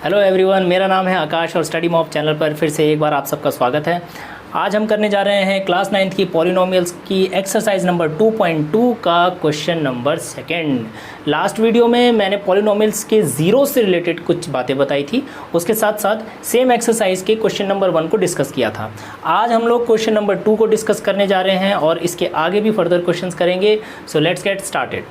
Hello everyone, मेरा नाम है आकाश और स्टडी मॉब चैनल पर फिर से एक बार आप सबका स्वागत है। आज हम करने जा रहे हैं क्लास 9th की पॉलिनोमियल्स की एक्सरसाइज नंबर 2.2 का question number second. Last video में मैंने पॉलिनोमियल्स के ज़ीरो से रिलेटेड कुछ बातें बताई थी, उसके साथ साथ सेम एक्सरसाइज के क्वेश्चन नंबर 1 को डिस्कस किया था। आज हम लोग क्वेश्चन नंबर 2 को डिस्कस करने जा रहे हैं और इसके आगे भी फर्दर क्वेश्चंस करेंगे। So let's get started.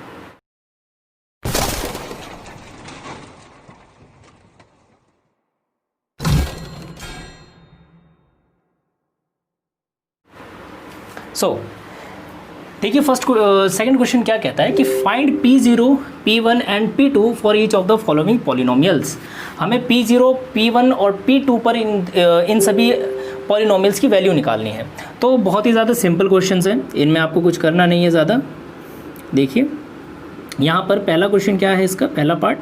देखिए सेकंड क्वेश्चन क्या कहता है कि find P0, P1 and P2 for each of the following polynomials. हमें P0, P1 और P2 पर इन सभी पॉलिनोमियल्स की वैल्यू निकालनी है। तो बहुत ही ज़्यादा सिंपल क्वेश्चंस हैं, इनमें आपको कुछ करना नहीं है ज़्यादा। देखिए यहाँ पर पहला क्वेश्चन क्या है, इसका पहला part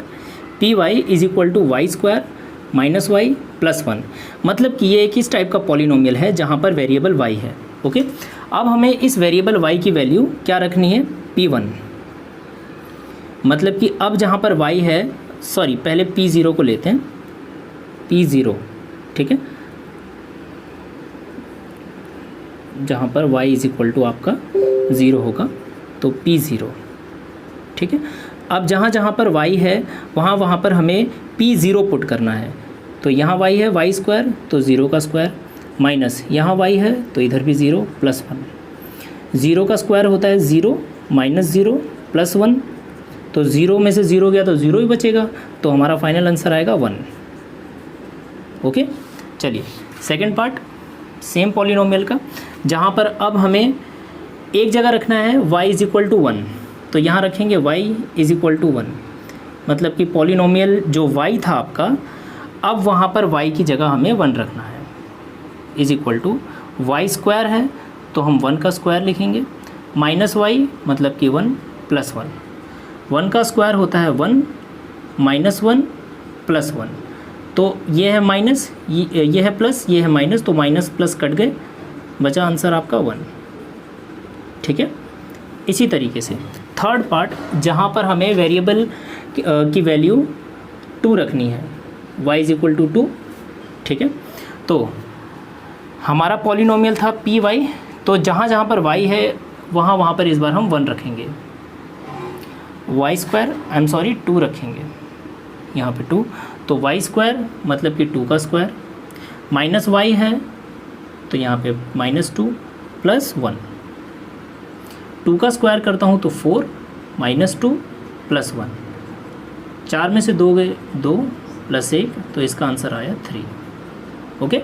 Py is equal to y square minus y plus 1, मतलब कि ये एक इस टाइप का पॉलिनोमियल है जहाँ पर वेरिएबल y है। ओके, अब हमें इस वेरिएबल y की वैल्यू क्या रखनी है, P1, मतलब कि अब जहाँ पर y है, सॉरी पहले P0 को लेते हैं, P0, ठीक है, जहाँ पर y इज इक्वल टू आपका 0 होगा तो P0, ठीक है। अब जहाँ जहाँ पर y है वहाँ पर हमें P0 पुट करना है। तो यहाँ y है वाई स्क्वायर, तो 0 का स्क्वायर, माइनस यहाँ y है तो इधर भी 0 प्लस 1। 0 का स्क्वायर होता है 0 माइनस 0 प्लस 1, तो 0 में से 0 गया तो 0 ही बचेगा, तो हमारा फाइनल आंसर आएगा 1। ओके, चलिए सेकंड पार्ट सेम पॉलिनोमियल का, जहाँ पर अब हमें एक जगह रखना है y इज इक्वल टू 1, तो यहाँ रखेंगे y इज इक्वल टू 1, मतलब कि पॉलिनोमियल जो y था आपका, अब वहाँ पर y की जगह हमें 1 रखना है। Is equal to y square है तो हम 1 का स्क्वायर लिखेंगे, माइनस वाई मतलब कि 1 प्लस 1। 1 का स्क्वायर होता है 1 माइनस 1 प्लस 1, तो ये है माइनस, ये है प्लस, ये है माइनस, तो माइनस प्लस कट गए, बचा आंसर आपका 1, ठीक है। इसी तरीके से थर्ड पार्ट जहाँ पर हमें वेरिएबल की वैल्यू 2 रखनी है, y इज इक्वल टू 2, ठीक है। तो हमारा पॉलिनोमियल था Py, तो जहाँ जहाँ पर y है वहाँ पर इस बार हम 1 रखेंगे, वाई स्क्वायर सॉरी 2 रखेंगे, यहाँ पे 2, तो वाई स्क्वायर मतलब कि 2 का स्क्वायर, माइनस y है तो यहाँ पे माइनस 2 प्लस 1, 2 का स्क्वायर करता हूँ तो 4 माइनस 2 प्लस 1, 4 में से 2 गए 2 प्लस 1, तो इसका आंसर आया 3। ओके,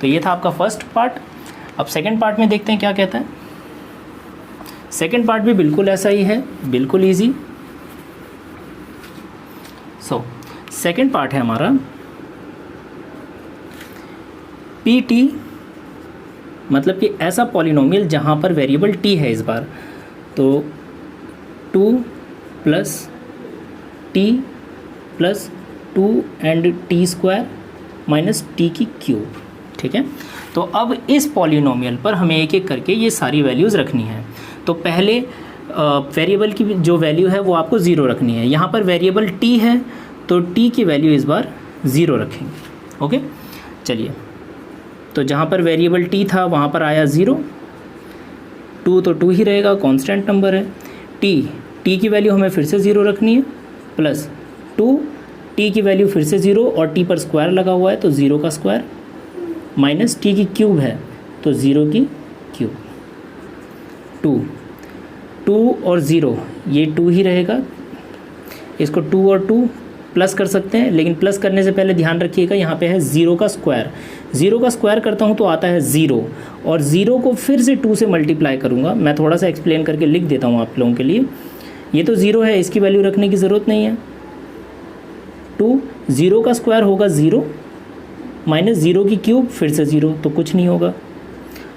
तो ये था आपका फर्स्ट पार्ट। अब सेकंड पार्ट में देखते हैं क्या कहता है। सेकंड पार्ट भी बिल्कुल ऐसा ही है, बिल्कुल इजी। सो सेकंड पार्ट है हमारा Pt, मतलब कि ऐसा पॉलिनोमियल जहाँ पर वेरिएबल t है इस बार, तो 2 plus t plus 2 and T square minus T की क्यूब, ठीक है। तो अब इस पॉलिनोमियल पर हमें एक एक करके ये सारी वैल्यूज़ रखनी है। तो पहले वेरिएबल की जो वैल्यू है वो आपको 0 रखनी है। यहाँ पर वेरिएबल t है तो t की वैल्यू इस बार 0 रखेंगे। ओके, चलिए, तो जहाँ पर वेरिएबल t था वहाँ पर आया 0, 2 तो 2 ही रहेगा, कांस्टेंट नंबर है। t की वैल्यू हमें फिर से 0 रखनी है, प्लस 2, t की वैल्यू फिर से 0 और t पर स्क्वायर लगा हुआ है तो 0 का स्क्वायर, माइनस t की क्यूब है तो 0 की क्यूब, 2 और 0 ये 2 ही रहेगा। इसको 2 और 2 प्लस कर सकते हैं, लेकिन प्लस करने से पहले ध्यान रखिएगा यहाँ पे है 0 का स्क्वायर। 0 का स्क्वायर करता हूँ तो आता है 0, और 0 को फिर से 2 से मल्टीप्लाई करूँगा। मैं थोड़ा सा एक्सप्लेन करके लिख देता हूँ आप लोगों के लिए। ये तो 0 है, इसकी वैल्यू रखने की ज़रूरत नहीं है। 0 का स्क्वायर होगा 0 माइनस 0 की क्यूब फिर से 0, तो कुछ नहीं होगा।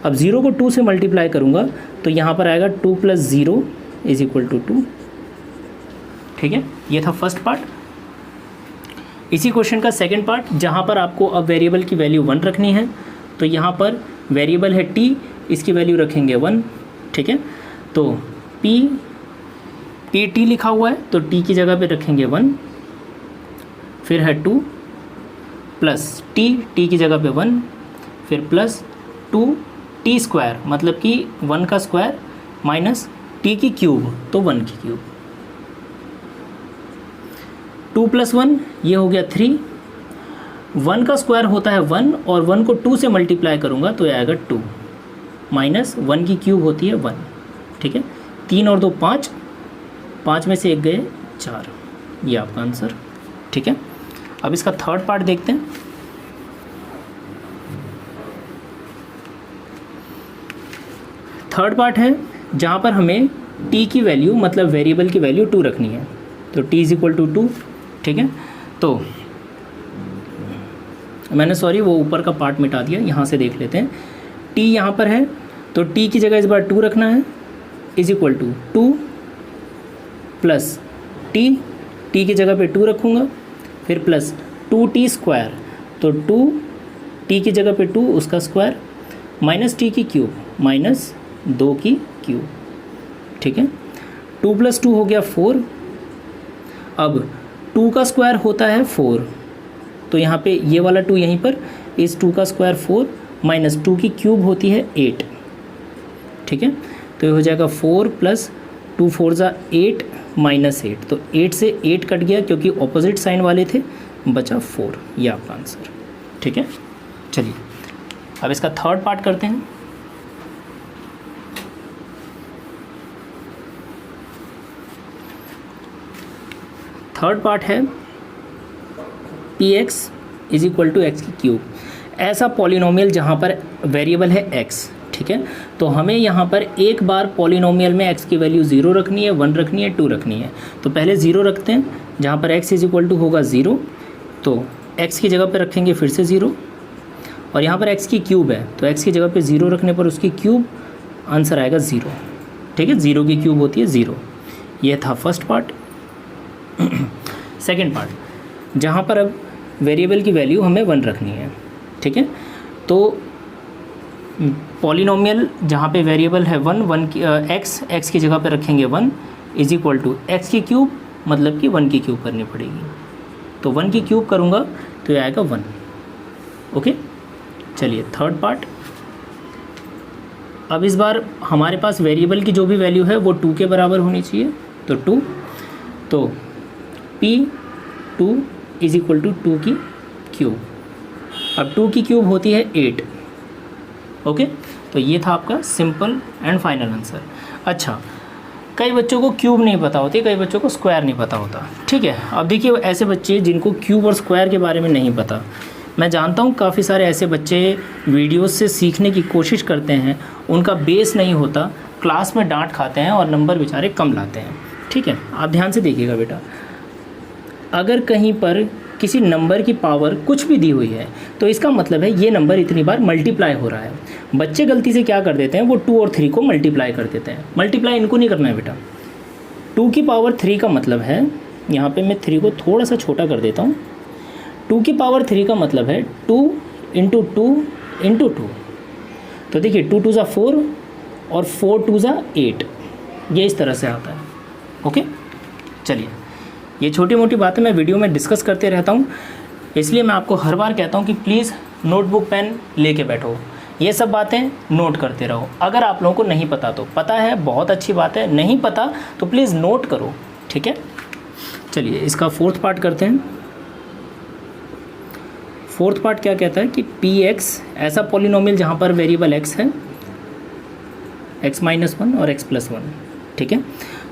अब 0 को 2 से मल्टीप्लाई करूँगा तो यहाँ पर आएगा 2 प्लस 0 इज इक्वल टू 2, ठीक है। ये था फर्स्ट पार्ट। इसी क्वेश्चन का सेकंड पार्ट, जहाँ पर आपको अब वेरिएबल की वैल्यू 1 रखनी है, तो यहाँ पर वेरिएबल है t, इसकी वैल्यू रखेंगे 1, ठीक है। तो pt लिखा हुआ है तो t की जगह पे रखेंगे 1, फिर है 2 प्लस टी की जगह पे 1, फिर प्लस 2t² मतलब कि 1 का स्क्वायर माइनस t की क्यूब तो 1 की क्यूब। 2 + 1 ये हो गया 3, 1 का स्क्वायर होता है 1 और 1 को 2 से मल्टीप्लाई करूँगा तो ये आएगा 2 माइनस 1 की क्यूब होती है 1। ठीक है, 3 और 2 5, 5 में से 1 गए 4, ये आपका आंसर। ठीक है, अब इसका थर्ड पार्ट देखते हैं। थर्ड पार्ट है जहाँ पर हमें t की वैल्यू मतलब वेरिएबल की वैल्यू 2 रखनी है, तो t = 2। ठीक है, तो मैंने वो ऊपर का पार्ट मिटा दिया, यहाँ से देख लेते हैं। t यहाँ पर है तो t की जगह इस बार 2 रखना है, = 2 प्लस t की जगह पे 2 रखूँगा, फिर प्लस 2t² तो 2t की जगह पे 2 उसका स्क्वायर माइनस t की क्यूब माइनस 2 की क्यूब। ठीक है, 2 + 2 हो गया 4। अब 2 का स्क्वायर होता है 4, तो यहाँ पे ये वाला 2 यहीं पर, इस 2 का स्क्वायर 4 माइनस 2 की क्यूब होती है 8। ठीक है, तो ये हो जाएगा 4 + 2 4 = 8 माइनस 8, तो 8 से 8 कट गया क्योंकि ऑपोजिट साइन वाले थे, बचा 4, ये आपका आंसर। ठीक है, चलिए अब इसका थर्ड पार्ट करते हैं। थर्ड पार्ट है px = x की क्यूब। ऐसा पॉलिनोमियल जहाँ पर वेरिएबल है x। ठीक है, तो हमें यहाँ पर एक बार पॉलिनोमियल में x की वैल्यू 0 रखनी है, 1 रखनी है, 2 रखनी है। तो पहले 0 रखते हैं, जहाँ पर x = होगा 0, तो x की जगह पे रखेंगे फिर से 0, और यहाँ पर x की क्यूब है तो x की जगह पे 0 रखने पर उसकी क्यूब, आंसर आएगा 0। ठीक है, 0 की क्यूब होती है 0। ये था फर्स्ट पार्ट। सेकेंड पार्ट, जहाँ पर अब वेरिएबल की वैल्यू हमें 1 रखनी है। ठीक है, तो पॉलिनोमियल जहाँ पे वेरिएबल है 1 की x की जगह पे रखेंगे 1 = x की क्यूब मतलब कि 1 की क्यूब करनी पड़ेगी, तो 1 की क्यूब करूँगा तो ये आएगा 1। ओके, चलिए थर्ड पार्ट। अब इस बार हमारे पास वेरिएबल की जो भी वैल्यू है वो 2 के बराबर होनी चाहिए, तो 2, तो p2 = 2 की क्यूब। अब 2 की क्यूब होती है 8। ओके, तो ये था आपका सिंपल एंड फाइनल आंसर। अच्छा, कई बच्चों को क्यूब नहीं पता होती, कई बच्चों को स्क्वायर नहीं पता होता। ठीक है, अब देखिए ऐसे बच्चे जिनको क्यूब और स्क्वायर के बारे में नहीं पता, मैं जानता हूँ काफ़ी सारे ऐसे बच्चे वीडियोस से सीखने की कोशिश करते हैं, उनका बेस नहीं होता, क्लास में डांट खाते हैं और नंबर बेचारे कम लाते हैं। ठीक है, आप ध्यान से देखिएगा बेटा, अगर कहीं पर किसी नंबर की पावर कुछ भी दी हुई है तो इसका मतलब है ये नंबर इतनी बार मल्टीप्लाई हो रहा है। बच्चे गलती से क्या कर देते हैं, वो 2 और 3 को मल्टीप्लाई कर देते हैं। मल्टीप्लाई इनको नहीं करना है बेटा। 2 की पावर 3 का मतलब है, यहाँ पे मैं 3 को थोड़ा सा छोटा कर देता हूँ, 2 की पावर 3 का मतलब है 2 × 2 × 2। तो देखिए 2 2 = 4 और 4 2 = 8, ये इस तरह से आता है। ओके, चलिए ये छोटी मोटी बातें मैं वीडियो में डिस्कस करते रहता हूँ, इसलिए मैं आपको हर बार कहता हूँ कि प्लीज़ नोटबुक पेन लेके बैठो, ये सब बातें नोट करते रहो। अगर आप लोगों को नहीं पता तो पता है, बहुत अच्छी बात है, नहीं पता तो प्लीज़ नोट करो। ठीक है, चलिए इसका फोर्थ पार्ट करते हैं। फोर्थ पार्ट क्या कहता है कि px ऐसा पॉलिनोमियल जहाँ पर वेरिएबल x है, x - 1 और x + 1। ठीक है,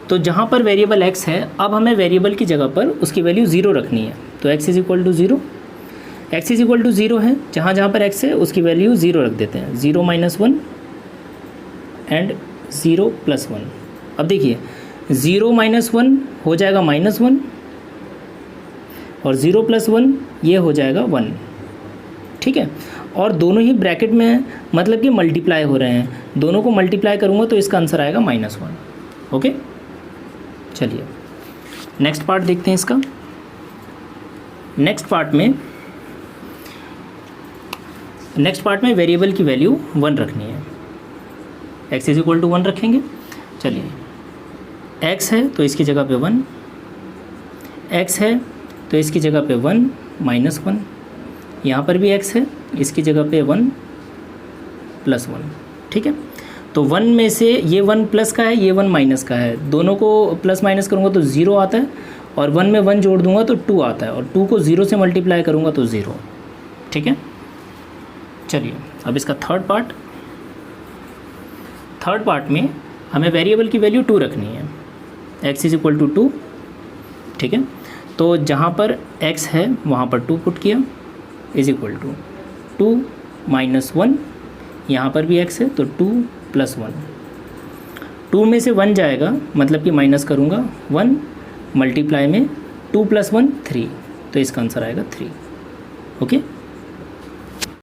तो जहाँ पर वेरिएबल x है, अब हमें वेरिएबल की जगह पर उसकी वैल्यू 0 रखनी है, तो x = 0, x = 0 है, जहाँ जहाँ पर x है उसकी वैल्यू 0 रख देते हैं, 0 - 1 एंड 0 + 1। अब देखिए 0 - 1 हो जाएगा -1 और 0 + 1 ये हो जाएगा 1। ठीक है, और दोनों ही ब्रैकेट में है, मतलब कि मल्टीप्लाई हो रहे हैं, दोनों को मल्टीप्लाई करूँगा तो इसका आंसर आएगा -1। ओके, चलिए नेक्स्ट पार्ट देखते हैं इसका। नेक्स्ट पार्ट में वेरिएबल की वैल्यू 1 रखनी है, x = 1 रखेंगे। चलिए x है तो इसकी जगह पे 1, x है तो इसकी जगह पे 1 - 1, यहाँ पर भी x है, इसकी जगह पे 1 + 1, ठीक है। तो 1 में से ये 1 प्लस का है, ये 1 माइनस का है, दोनों को प्लस माइनस करूँगा तो 0 आता है, और 1 में 1 जोड़ दूंगा तो 2 आता है, और 2 को 0 से मल्टीप्लाई करूँगा तो 0, ठीक है। चलिए अब इसका थर्ड पार्ट में हमें वेरिएबल की वैल्यू 2 रखनी है, x = 2, ठीक है। तो जहाँ पर x है वहाँ पर 2 पुट किया, = 2 - 1, यहाँ पर भी x है तो 2 + 1, 2 में से 1 जाएगा मतलब कि माइनस करूँगा 1, मल्टीप्लाई में 2 + 1 3, तो इसका आंसर आएगा 3, ओके।